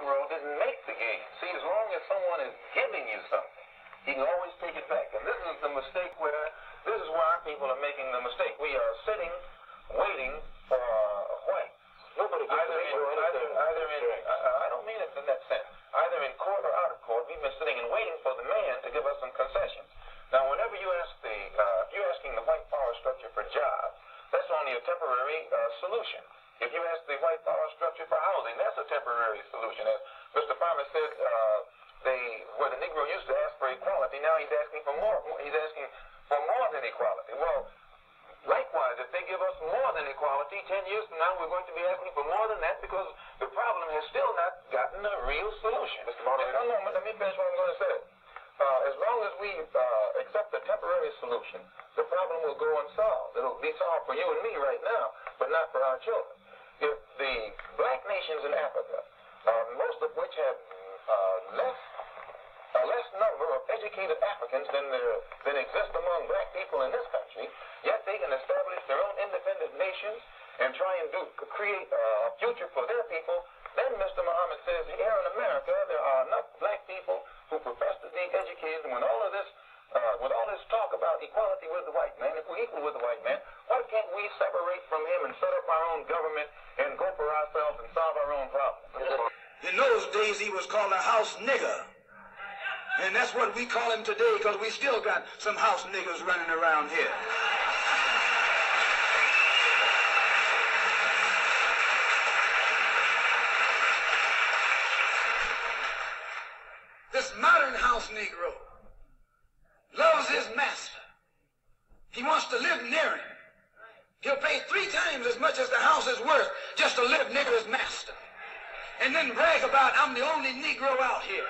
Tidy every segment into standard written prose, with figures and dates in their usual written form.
Negro didn't make the game. See, as long as someone is giving you something, he can always take it back. And this is the mistake this is where our people are making the mistake. We are sitting, waiting for whites. Nobody gets I don't mean it in that sense. Either in court or out of court, we've been sitting and waiting for the man to give us some concessions. Now, whenever you ask if you're asking the white power structure for jobs, that's only a temporary solution. If you ask the white power structure for housing, that's a temporary solution. As Mr. Farmer said, where the Negro used to ask for equality, now he's asking for more. He's asking for more than equality. Well, likewise, if they give us more than equality, 10 years from now we're going to be asking for more than that because the problem has still not gotten a real solution. Mr. Martin, one moment, let me finish what I'm going to say. As long as we accept the temporary solution, the problem will go unsolved. It'll be solved for you and me right now, but not for our children. If the black nations in Africa, most of which have a less number of educated Africans than exist among black people in this country, yet they can establish their own independent nations and try and create a future for their people, then Mr. Muhammad says here in America there are enough black people who profess to be educated, and with all this talk about equality with the white man, if we're equal with the white man, why can't we separate from him and set up our own government and go for ourselves and solve our own problems? In those days, he was called a house nigger. And that's what we call him today, because we still got some house niggers running around here. This modern house Negro loves his master. He wants to live near him. He'll pay 3 times as much as the house is worth just to live near his master. And then brag about, I'm the only Negro out here.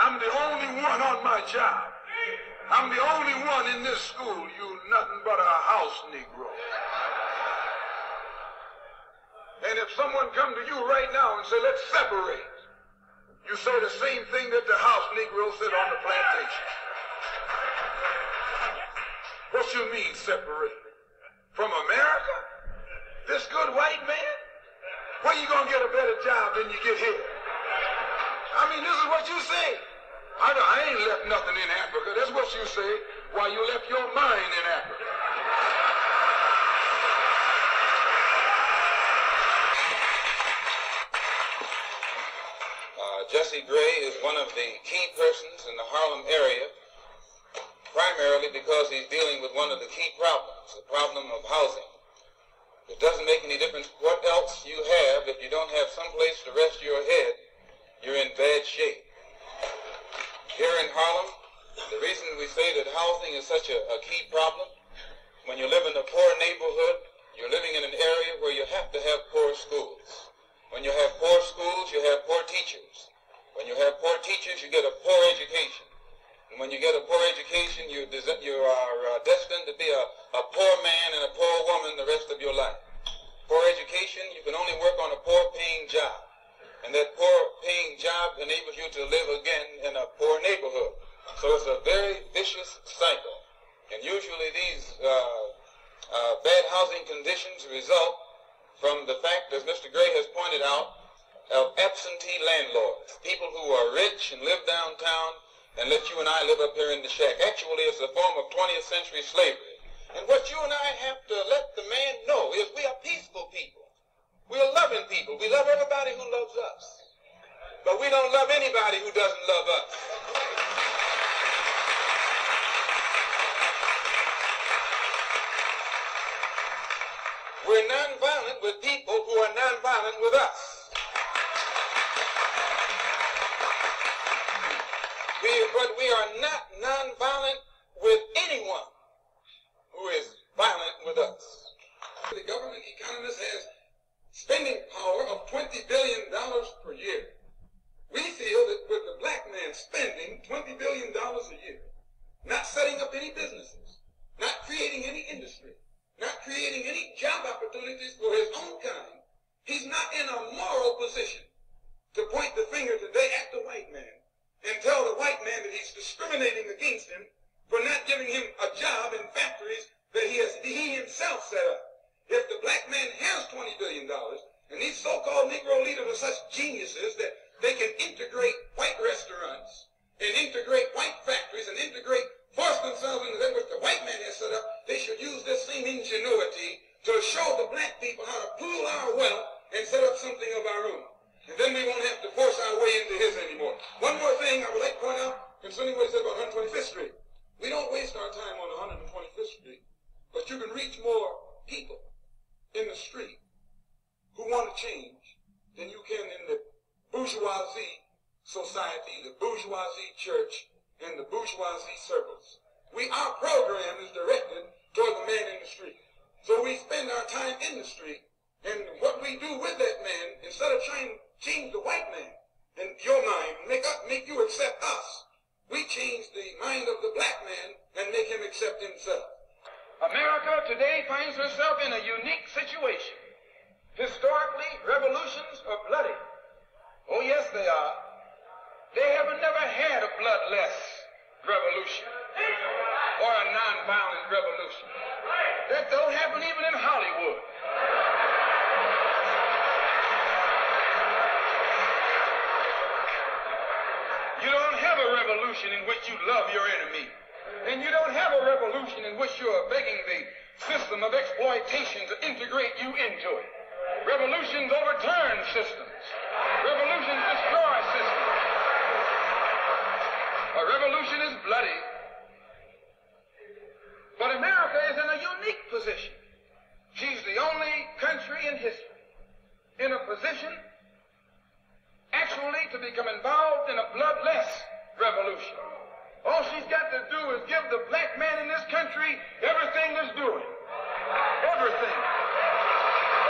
I'm the only one on my job. I'm the only one in this school. You nothing but a house Negro. And if someone come to you right now and say, let's separate, you say the same thing that the house Negro said on the plantation. What you mean separate? From America? This good white man? Where you gonna get a better job than you get here? I mean, this is what you say. I ain't left nothing in Africa. That's what you say, while you left your mind in Africa. Jesse Gray is one of the key persons in the Harlem area, primarily because he's dealing with one of the key problems, the problem of housing. It doesn't make any difference what else you have. If you don't have some place to rest your head, you're in bad shape. Here in Harlem, the reason we say that housing is such a key problem, when you live in a poor neighborhood, you're living in an area where you have to have poor schools. When you have poor schools, you have poor teachers. When you have poor teachers, you get a poor education. And when you get a poor education, you are destined to be a poor man and a poor woman the rest of your life. Poor education, you can only work on a poor-paying job. And that poor-paying job enables you to live again in a poor neighborhood. So it's a very vicious cycle. And usually these bad housing conditions result from the fact, as Mr. Gray has pointed out, of absentee landlords, people who are rich and live downtown and let you and I live up here in the shack. Actually, it's a form of 20th century slavery. And what you and I have to let the man know is we are peaceful people. We are loving people. We love everybody who loves us. But we don't love anybody who doesn't love us. We're nonviolent with people who are nonviolent with us. But we are not nonviolent with anyone who is violent with us. The government economist has spending power of $20 billion per year. We feel that with the black man spending $20 billion a year, not setting up any businesses, not creating any industry, not creating any job opportunities for his own kind, he's not in a moral position to point the finger today at the white man and tell the white man that he's discriminating against him for not giving him a job in factories that he himself set up. If the black man has $20 billion, and these so-called Negro leaders are such geniuses that they can integrate white restaurants and integrate white factories and force themselves into that which the white man has set up, they should use this same ingenuity to show the black people how to pool our wealth and set up something of our own. And then we won't have to force our way into his anymore. One more thing I would like to point out concerning what he said about 125th Street. We don't waste our time on 125th Street, but you can reach more people in the street who want to change than you can in the bourgeoisie society, the bourgeoisie church, and the bourgeoisie circles. Our program is directed toward the man in the street. So we spend our time in the street, and what we do with that man, instead of trying to change the white man in your mind, make you accept us, we change the mind of the black man and make him accept himself. America today finds herself in a unique situation. Historically, revolutions are bloody. Oh, yes, they are. They have never had a bloodless revolution or a nonviolent revolution. That don't happen even in Hollywood. You don't have a revolution in which you love your enemy. And you don't have a revolution in which you are begging the system of exploitation to integrate you into it. Revolutions overturn systems. Revolutions destroy systems. A revolution is bloody. But America is in a unique position. She's the only country in history in a position actually to become involved in a bloodless revolution. All she's got to do is give the black man in this country everything that's doing. Everything.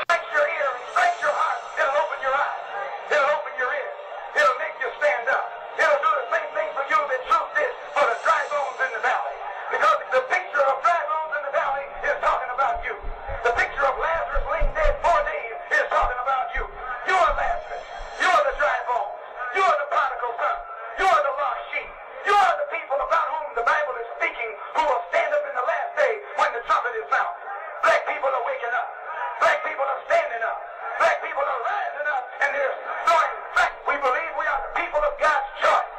Strike your ear, strike your heart. It'll open your eyes. It'll open your ears. It'll make you stand up. It'll do the same thing for you that truth did for the dry bones in the valley. Because the picture of dry bones in the valley is talking about you. The picture of Lazarus laying dead 4 days is talking about you. You are Lazarus. You are the dry bones. You are the prodigal son. You are the lost sheep. You are the people about whom the Bible is speaking, who will stand up in the last day when the trumpet is sounded. Black people are waking up. Black people are standing up. Black people are rising up, and they're showing fact. We believe we are the people of God's choice.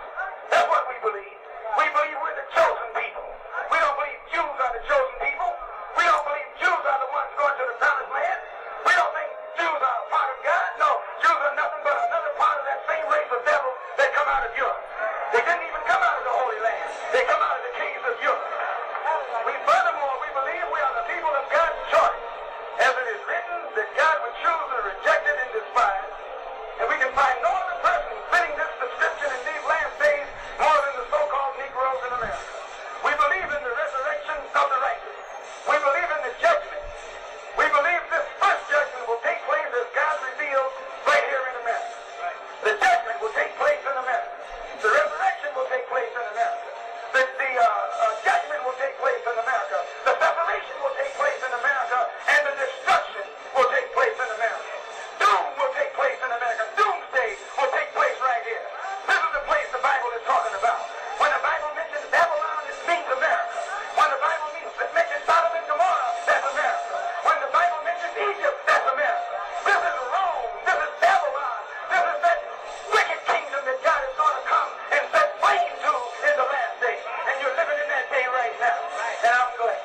That's what we believe. We believe we're the chosen people. We don't believe Jews are the chosen people. We don't believe Jews are the ones going to the promised land. We don't think Jews are a part of God. No, Jews are nothing but another part of that same race of devils that come out of Europe. They didn't even come out of the Holy Land. They come out of the caves of Europe. Furthermore, we believe we are the people of God's choice. As it is written that God would choose the rejected and despised. And we can find no other person fitting this description in these last days more than the so-called Negroes in America. We believe in the resurrection of the righteous. We believe in the judgment. We believe this first judgment will take place as God revealed right here in America. The judgment will take place in America. The resurrection will take place in America. The judgment will take place in America. The separation will take place in America. And the destruction will take place in America. Doom will take place in America. Doomsday will take place right here. This is the place the Bible is talking about. When the Bible mentions Babylon, it means America. When the Bible mentions Sodom and Gomorrah, that's America. When the Bible mentions Egypt, that's America. This is Rome. This is Babylon. This is that wicked kingdom that God is going to come and set flame to in the last day. And you're living in that day right now. And I'm glad.